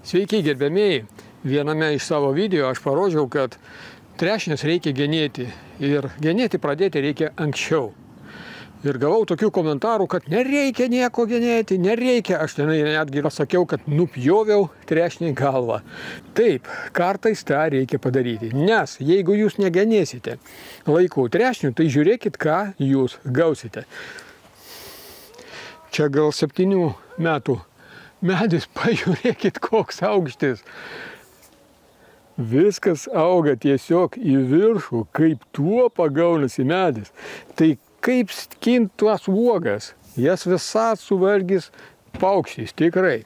Sveiki gerbiamieji, viename iš savo video aš parodžiau, kad trešnes reikia genėti ir genėti pradėti reikia anksčiau. Ir gavau tokių komentarų, kad nereikia nieko genėti, nereikia. Aš netgi sakiau, kad nupjoviau trešnį galvą. Taip, kartais tą reikia padaryti, nes jeigu jūs negenėsite laikų trešnių, tai žiūrėkit, ką jūs gausite. Čia gal 7 metų medis, pažiūrėkit, koks aukštis. Viskas auga tiesiog į viršų, kaip tuo pagaunasi medis. Tai kaip skint tuos uogas, jas visas suvalgys paukščiais, tikrai.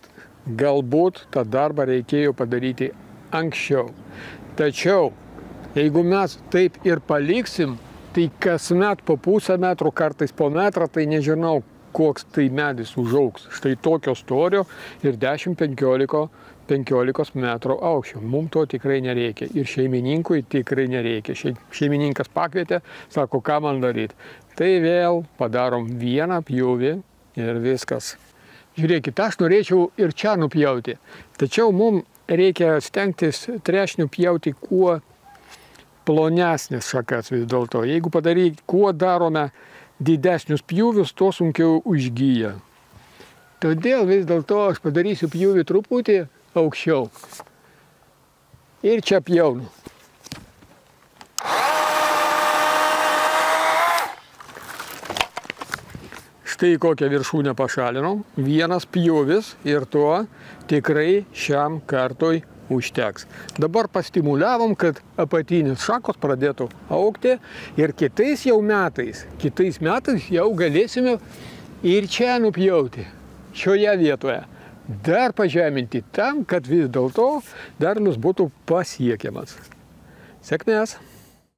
Galbūt tą darbą reikėjo padaryti anksčiau. Tačiau, jeigu mes taip ir paliksim, tai kasmet po pusę metro, kartais po metrą, tai nežinau, koks tai medis užaugs. Štai tokio storio ir 10-15 metrų aukščio. Mums to tikrai nereikia. Ir šeimininkui tikrai nereikia. Šeimininkas pakvietė, sako, ką man daryti. Tai vėl padarom vieną pjūvį ir viskas. Žiūrėkit, aš norėčiau ir čia nupjauti. Tačiau mums reikia stengtis trešnių pjauti kuo plonesnis šakas vis dėlto. Jeigu padaryti, kuo darome didesnius pjūvius, to sunkiau užgyja. Todėl vis dėlto aš padarysiu pjūvį truputį aukščiau. Ir čia pjaunu. Štai kokią viršūnę pašalinau. Vienas pjūvis ir to tikrai šiam kartui užteks. Dabar pastimuliavom, kad apatinis šakos pradėtų augti ir kitais metais jau galėsime ir čia nupjauti, šioje vietoje. Dar pažeminti tam, kad vis dėlto derlius būtų pasiekiamas. Sėkmės!